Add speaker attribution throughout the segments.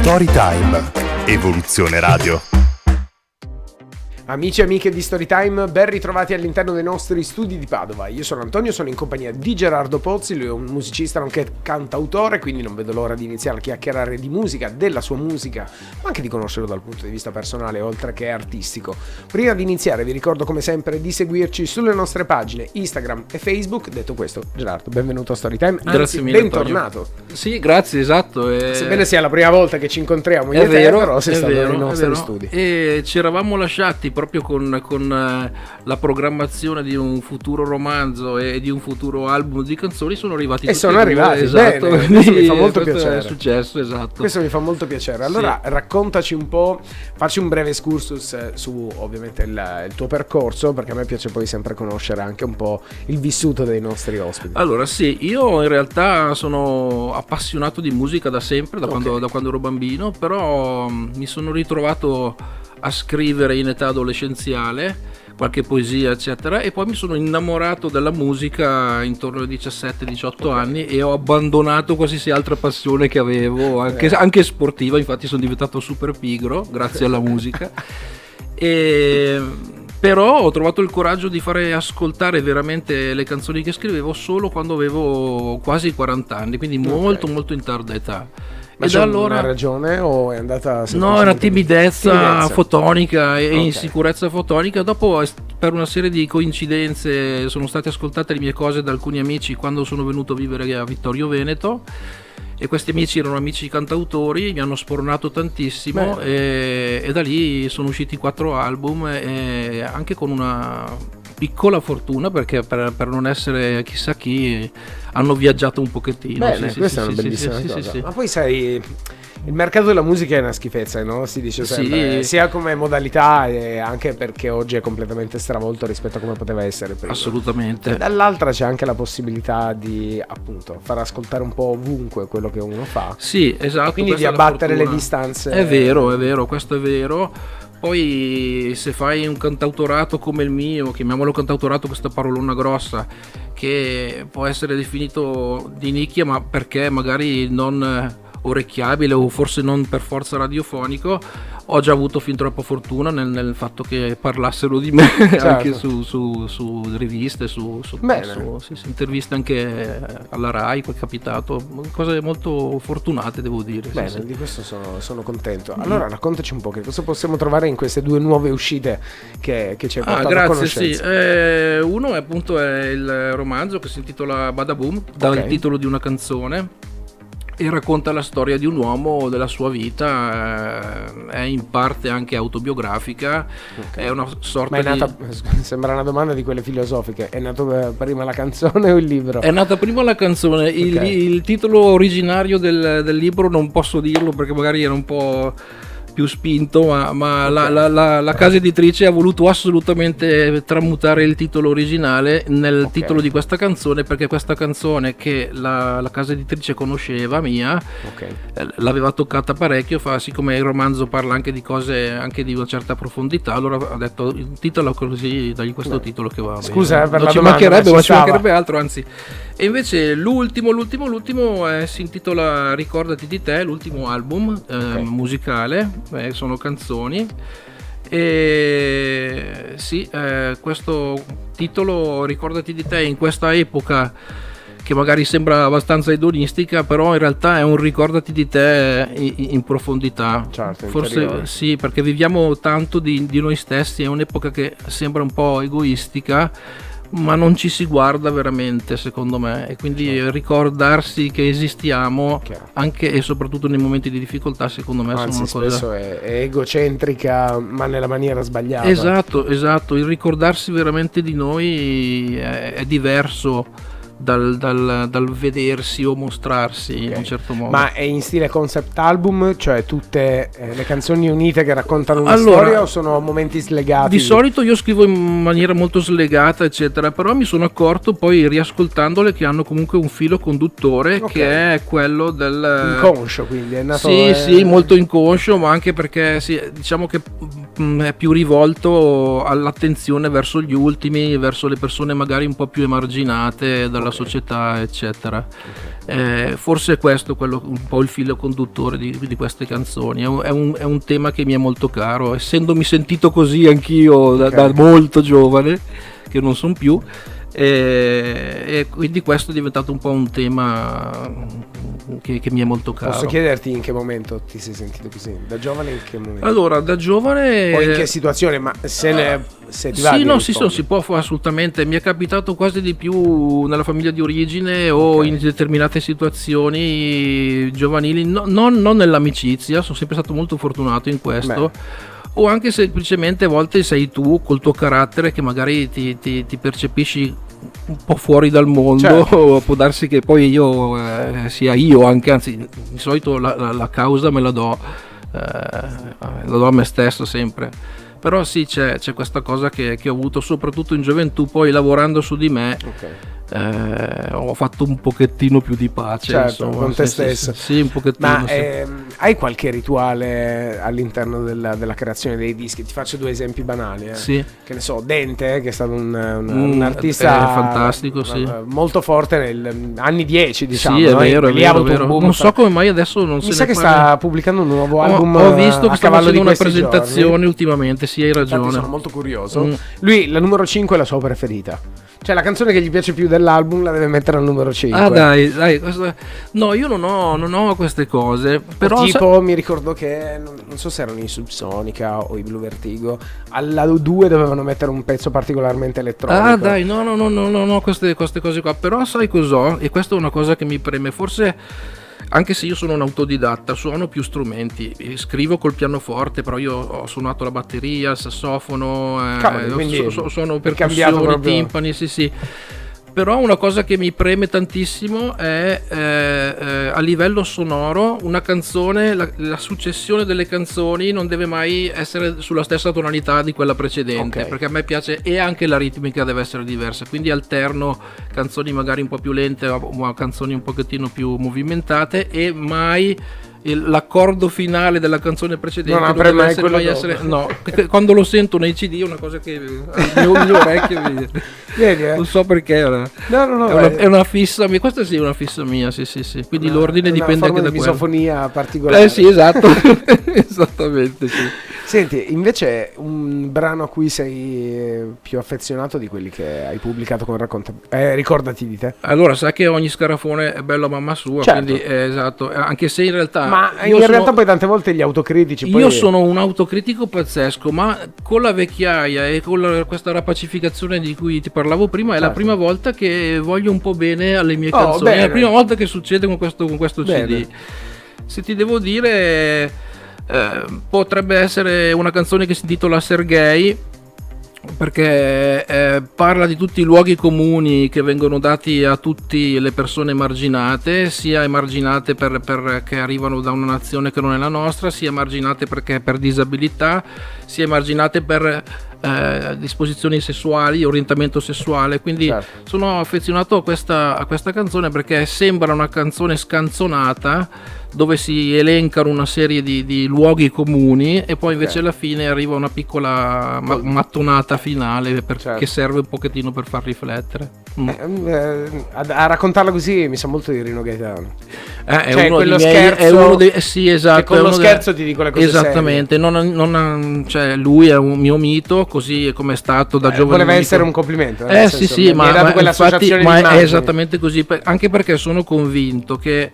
Speaker 1: Storytime, Evoluzione Radio.
Speaker 2: Amici e amiche di Storytime, ben ritrovati all'interno dei nostri studi di Padova. Io sono Antonio, sono in compagnia di Gerardo Pozzi, lui è un musicista nonché cantautore, quindi non vedo l'ora di iniziare a chiacchierare di musica, della sua musica, ma anche di conoscerlo dal punto di vista personale oltre che artistico. Prima di iniziare vi ricordo come sempre di seguirci sulle nostre pagine Instagram e Facebook. Detto questo, Gerardo, benvenuto a Storytime,
Speaker 3: grazie mille,
Speaker 2: bentornato.
Speaker 3: Antonio. Sì, grazie, esatto.
Speaker 2: Sebbene sia la prima volta che ci incontriamo, io e te, però sei stato nei nostri studi.
Speaker 3: E ci eravamo lasciati proprio con la programmazione di un futuro romanzo e di un futuro album di canzoni. Sono arrivati tutti
Speaker 2: sono arrivati,
Speaker 3: esatto.
Speaker 2: Bene, questo mi fa molto piacere.
Speaker 3: È successo, esatto.
Speaker 2: Questo mi fa molto piacere. Allora, sì, raccontaci un po', facci un breve excursus su ovviamente il tuo percorso, perché a me piace poi sempre conoscere anche un po' il vissuto dei nostri ospiti.
Speaker 3: Allora, sì, io in realtà sono appassionato di musica da sempre, da quando ero bambino, però mi sono ritrovato a scrivere in età adolescenziale qualche poesia eccetera, e poi mi sono innamorato della musica intorno ai 17-18 anni e ho abbandonato qualsiasi altra passione che avevo, anche sportiva. Infatti sono diventato super pigro grazie alla musica. Però ho trovato il coraggio di fare ascoltare veramente le canzoni che scrivevo solo quando avevo quasi 40 anni, quindi molto in tarda età.
Speaker 2: Ma c'è allora una ragione o è andata?
Speaker 3: No, era timidezza fotonica e insicurezza fotonica. Dopo, per una serie di coincidenze, sono state ascoltate le mie cose da alcuni amici quando sono venuto a vivere a Vittorio Veneto, e questi amici erano amici cantautori, mi hanno spornato tantissimo e da lì sono usciti 4 album, e anche con una piccola fortuna, perché per non essere chissà chi hanno viaggiato un pochettino.
Speaker 2: Bene, questa è una bellissima cosa. Ma poi sai, il mercato della musica è una schifezza, no? Si dice sempre, sia come modalità e anche perché oggi è completamente stravolto rispetto a come poteva essere prima.
Speaker 3: Assolutamente.
Speaker 2: E dall'altra c'è anche la possibilità di, appunto, far ascoltare un po' ovunque quello che uno fa.
Speaker 3: Sì, esatto.
Speaker 2: Quindi di abbattere le distanze.
Speaker 3: È vero, questo è vero. Poi se fai un cantautorato come il mio, chiamiamolo cantautorato, questa parolona grossa, che può essere definito di nicchia, ma perché magari non orecchiabile o forse non per forza radiofonico, ho già avuto fin troppa fortuna nel fatto che parlassero di me, certo, anche su riviste, su interviste anche alla Rai, poi è capitato, cose molto fortunate, devo dire.
Speaker 2: Bene, di questo sono contento. Allora raccontaci un po' che cosa possiamo trovare in queste 2 nuove uscite che ci hai portato a conoscenza.
Speaker 3: Sì. Uno è appunto il romanzo che si intitola Badaboom, dal titolo di una canzone, e racconta la storia di un uomo, della sua vita, è in parte anche autobiografica, è una sorta
Speaker 2: sembra una domanda di quelle filosofiche, è nato prima la canzone o il libro?
Speaker 3: È nata prima la canzone, il titolo originario del libro non posso dirlo perché magari era un po' più spinto, ma la casa editrice ha voluto assolutamente tramutare il titolo originale nel titolo di questa canzone, perché questa canzone che la casa editrice conosceva mia, l'aveva toccata parecchio, siccome il romanzo parla anche di cose anche di una certa profondità, allora ha detto il titolo così, dagli questo titolo che va bene.
Speaker 2: Scusa per
Speaker 3: non
Speaker 2: la
Speaker 3: ci
Speaker 2: domanda,
Speaker 3: mancherebbe, ci mancherebbe altro, anzi. E invece l'ultimo si intitola Ricordati di te, l'ultimo album musicale, sono canzoni, e questo titolo Ricordati di te in questa epoca che magari sembra abbastanza edonistica, però in realtà è un ricordati di te in profondità.
Speaker 2: Certo,
Speaker 3: forse
Speaker 2: interiore.
Speaker 3: sì, perché viviamo tanto di noi stessi, è un'epoca che sembra un po' egoistica, ma non ci si guarda veramente, secondo me, e quindi ricordarsi che esistiamo anche e soprattutto nei momenti di difficoltà, secondo me
Speaker 2: anzi,
Speaker 3: sono una cosa
Speaker 2: spesso è egocentrica, ma nella maniera sbagliata.
Speaker 3: Esatto, il ricordarsi veramente di noi è diverso dal vedersi o mostrarsi in un certo modo.
Speaker 2: Ma è in stile concept album, cioè tutte le canzoni unite che raccontano una storia, o sono momenti slegati?
Speaker 3: Di solito io scrivo in maniera molto slegata eccetera, però mi sono accorto poi riascoltandole che hanno comunque un filo conduttore, che è quello del
Speaker 2: inconscio, quindi è nato
Speaker 3: sì, molto inconscio, ma anche perché diciamo che è più rivolto all'attenzione verso gli ultimi, verso le persone magari un po' più emarginate dalla società, eccetera. Forse è questo un po' il filo conduttore di queste canzoni. È un tema che mi è molto caro, essendomi sentito così anch'io da molto giovane, che non sono più. E quindi questo è diventato un po' un tema che mi è molto caro.
Speaker 2: Posso chiederti in che momento ti sei sentito così? Da giovane in che momento?
Speaker 3: Allora, da giovane...
Speaker 2: O in che situazione? Ma se ti va
Speaker 3: sì,
Speaker 2: di
Speaker 3: no,
Speaker 2: rispondere.
Speaker 3: si può fare assolutamente. Mi è capitato quasi di più nella famiglia di origine o in determinate situazioni giovanili, non nell'amicizia, sono sempre stato molto fortunato in questo. O anche semplicemente a volte sei tu col tuo carattere che magari ti percepisci un po' fuori dal mondo, certo. Può darsi che poi io sia io anche, anzi di solito la causa me la do a me stesso sempre, però sì, c'è questa cosa che ho avuto soprattutto in gioventù, poi lavorando su di me. Ho fatto un pochettino più di pace,
Speaker 2: certo,
Speaker 3: insomma,
Speaker 2: con te stesso.
Speaker 3: Sì, un pochettino.
Speaker 2: Ma hai qualche rituale all'interno della creazione dei dischi? Ti faccio 2 esempi banali.
Speaker 3: Sì.
Speaker 2: Che ne so, Dente, che è stato un artista
Speaker 3: fantastico, sì.
Speaker 2: molto forte negli anni 10, diciamo.
Speaker 3: Sì, è vero,
Speaker 2: Lì ha avuto
Speaker 3: vero.
Speaker 2: un boom.
Speaker 3: Non so come mai adesso non
Speaker 2: Mi
Speaker 3: se
Speaker 2: sa
Speaker 3: ne
Speaker 2: che
Speaker 3: parla.
Speaker 2: sta pubblicando un nuovo album.
Speaker 3: Ho visto che sta facendo una
Speaker 2: questi
Speaker 3: presentazione
Speaker 2: giorni.
Speaker 3: ultimamente, sì, hai ragione.
Speaker 2: Infatti sono molto curioso. Lui, la numero 5 è la sua preferita. Cioè la canzone che gli piace più dell'album la deve mettere al numero 5.
Speaker 3: Ah dai, no, io non ho queste cose. Però
Speaker 2: tipo mi ricordo che non so se erano i Subsonica o i Blue Vertigo, alla 2 dovevano mettere un pezzo particolarmente elettronico.
Speaker 3: Ah dai, no, queste cose qua. Però sai cos'ho? E questa è una cosa che mi preme. Forse anche se io sono un autodidatta, suono più strumenti, scrivo col pianoforte, però io ho suonato la batteria, il sassofono, suono percussioni, timpani, sì. Però una cosa che mi preme tantissimo è a livello sonoro una canzone, la successione delle canzoni non deve mai essere sulla stessa tonalità di quella precedente, perché a me piace, e anche la ritmica deve essere diversa, quindi alterno canzoni magari un po' più lente o canzoni un pochettino più movimentate, e mai l'accordo finale della canzone precedente
Speaker 2: non deve mai
Speaker 3: essere, no, quando lo sento nei CD è una cosa che il mio orecchio
Speaker 2: vedi,
Speaker 3: non so perché è una fissa mia. Questa sì è una fissa mia, sì, quindi l'ordine dipende anche da quello.
Speaker 2: Misofonia particolare.
Speaker 3: Sì, esatto. Esattamente, sì.
Speaker 2: Senti, invece un brano a cui sei più affezionato di quelli che hai pubblicato con Ricordati di te.
Speaker 3: Allora, sai che ogni scarafone è bello a mamma sua,
Speaker 2: certo.
Speaker 3: Quindi esatto, anche se in realtà
Speaker 2: realtà poi tante volte gli autocritici
Speaker 3: io sono un autocritico pazzesco, ma con la vecchiaia e con questa rapacificazione di cui ti parlavo prima, certo. È la prima volta che voglio un po' bene alle mie canzoni, è la prima volta che succede con questo CD. Se ti devo dire, potrebbe essere una canzone che si intitola Sergei, perché parla di tutti i luoghi comuni che vengono dati a tutte le persone emarginate, sia emarginate perché arrivano da una nazione che non è la nostra, sia emarginate perché per disabilità, sia emarginate per disposizioni sessuali, orientamento sessuale, quindi certo. Sono affezionato a questa canzone perché sembra una canzone scanzonata dove si elencano una serie di luoghi comuni e poi invece alla fine arriva una piccola mattonata finale che serve un pochettino per far riflettere.
Speaker 2: A raccontarla così mi sa molto di Rino Gaetano.
Speaker 3: È uno scherzo, sì, esatto,
Speaker 2: che con lo scherzo ti dico le cose
Speaker 3: esattamente serie. Cioè, lui è un mio mito, così come è stato da giovane.
Speaker 2: Voleva essere un complimento.
Speaker 3: Sì, ma è esattamente così, anche perché sono convinto che,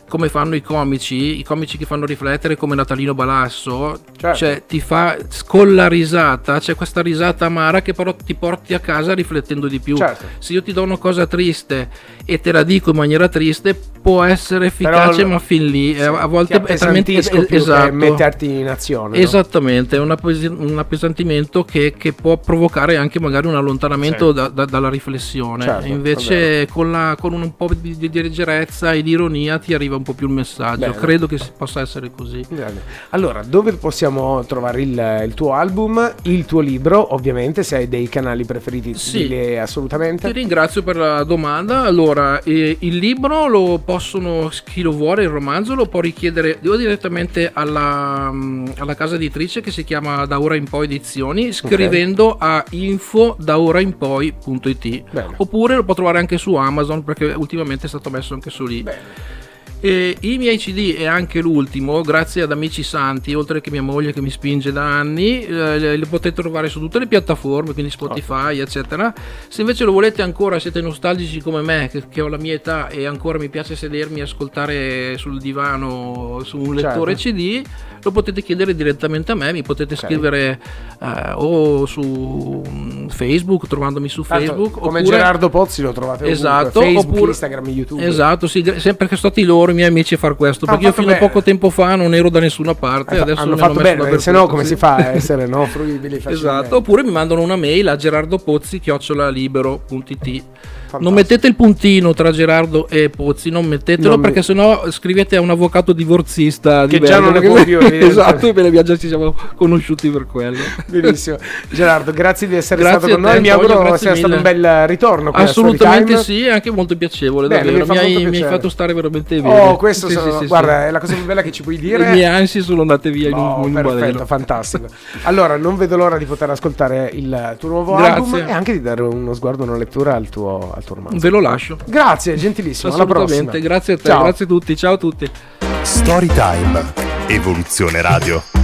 Speaker 3: come fanno i comici che fanno riflettere, come Natalino Balasso, certo. Cioè ti fa con la risata, c'è questa risata amara che però ti porti a casa riflettendo di più, certo. Se io ti do una cosa triste e te la dico in maniera triste, può essere efficace, però, ma fin lì sì, a volte è talmente esatto,
Speaker 2: metterti in azione,
Speaker 3: esattamente, no? È un appesantimento che può provocare anche magari un allontanamento sì. dalla riflessione, certo, invece con un po' di leggerezza e di ironia ti arriva un po' più il messaggio.
Speaker 2: Bene.
Speaker 3: Credo che possa essere così.
Speaker 2: Bene. Allora, dove possiamo trovare il tuo album, il tuo libro, ovviamente, se hai dei canali preferiti?
Speaker 3: Sì.
Speaker 2: Dille assolutamente.
Speaker 3: Ti ringrazio per la domanda. Allora, il libro lo possono, chi lo vuole, il romanzo lo può richiedere direttamente alla casa editrice che si chiama Da Ora in Poi Edizioni, scrivendo a info-daorainpoi.it.
Speaker 2: Bene.
Speaker 3: Oppure lo può trovare anche su Amazon, perché ultimamente è stato messo anche su lì.
Speaker 2: Bene.
Speaker 3: E i miei CD e anche l'ultimo, grazie ad amici santi, oltre che mia moglie che mi spinge da anni, li potete trovare su tutte le piattaforme, quindi Spotify, eccetera. Se invece lo volete ancora, siete nostalgici come me, che ho la mia età e ancora mi piace sedermi e ascoltare sul divano su un lettore CD, lo potete chiedere direttamente a me, mi potete scrivere o su Facebook, trovandomi su Facebook,
Speaker 2: come
Speaker 3: oppure
Speaker 2: Gerardo Pozzi lo trovate ovunque,
Speaker 3: esatto,
Speaker 2: Facebook,
Speaker 3: oppure,
Speaker 2: Instagram, YouTube.
Speaker 3: esatto, sì, sempre che sono stati loro i miei amici a far questo, perché io
Speaker 2: fatto
Speaker 3: fino a
Speaker 2: bene.
Speaker 3: poco tempo fa non ero da nessuna parte, adesso
Speaker 2: hanno
Speaker 3: mi
Speaker 2: fatto
Speaker 3: messo
Speaker 2: bene,
Speaker 3: dappertutto,
Speaker 2: se no come
Speaker 3: sì.
Speaker 2: si fa a essere fruibili facilmente?
Speaker 3: Esatto, oppure mi mandano una mail a gerardopozzi@libero.it.
Speaker 2: Fantastico.
Speaker 3: Non mettete il puntino tra Gerardo e Pozzi, non mettetelo,
Speaker 2: Non mi-
Speaker 3: perché sennò scrivete a un avvocato divorzista
Speaker 2: Che
Speaker 3: di
Speaker 2: già non
Speaker 3: Bergamo,
Speaker 2: ne può più, evidentemente.
Speaker 3: esatto, e bene, ci siamo conosciuti per quello.
Speaker 2: Benissimo. Gerardo, grazie di essere
Speaker 3: Grazie
Speaker 2: stato con
Speaker 3: a te,
Speaker 2: noi. Mi
Speaker 3: Antonio,
Speaker 2: auguro
Speaker 3: grazie
Speaker 2: sia stato un
Speaker 3: mille.
Speaker 2: bel ritorno qui a
Speaker 3: Assolutamente
Speaker 2: Storytime.
Speaker 3: sì, è anche molto piacevole,
Speaker 2: Bene,
Speaker 3: davvero.
Speaker 2: mi fa
Speaker 3: Mi
Speaker 2: molto
Speaker 3: hai
Speaker 2: piacere.
Speaker 3: fatto stare veramente bene.
Speaker 2: Oh, questo
Speaker 3: Sì,
Speaker 2: sono-
Speaker 3: sì, sì,
Speaker 2: guarda,
Speaker 3: sì.
Speaker 2: è la cosa più bella che ci puoi
Speaker 3: Le
Speaker 2: dire.
Speaker 3: mie ansie sono andate via in
Speaker 2: Oh,
Speaker 3: un
Speaker 2: perfetto,
Speaker 3: baleno.
Speaker 2: fantastico. Allora, non vedo l'ora di poter ascoltare il tuo nuovo
Speaker 3: Grazie.
Speaker 2: album e anche di dare uno sguardo, una lettura al tuo romanzo.
Speaker 3: Ve lo lascio.
Speaker 2: Grazie, gentilissimo. Alla prossima.
Speaker 3: Assolutamente, grazie a te,
Speaker 2: Ciao.
Speaker 3: grazie a tutti, ciao a tutti.
Speaker 1: Storytime. Evoluzione Radio.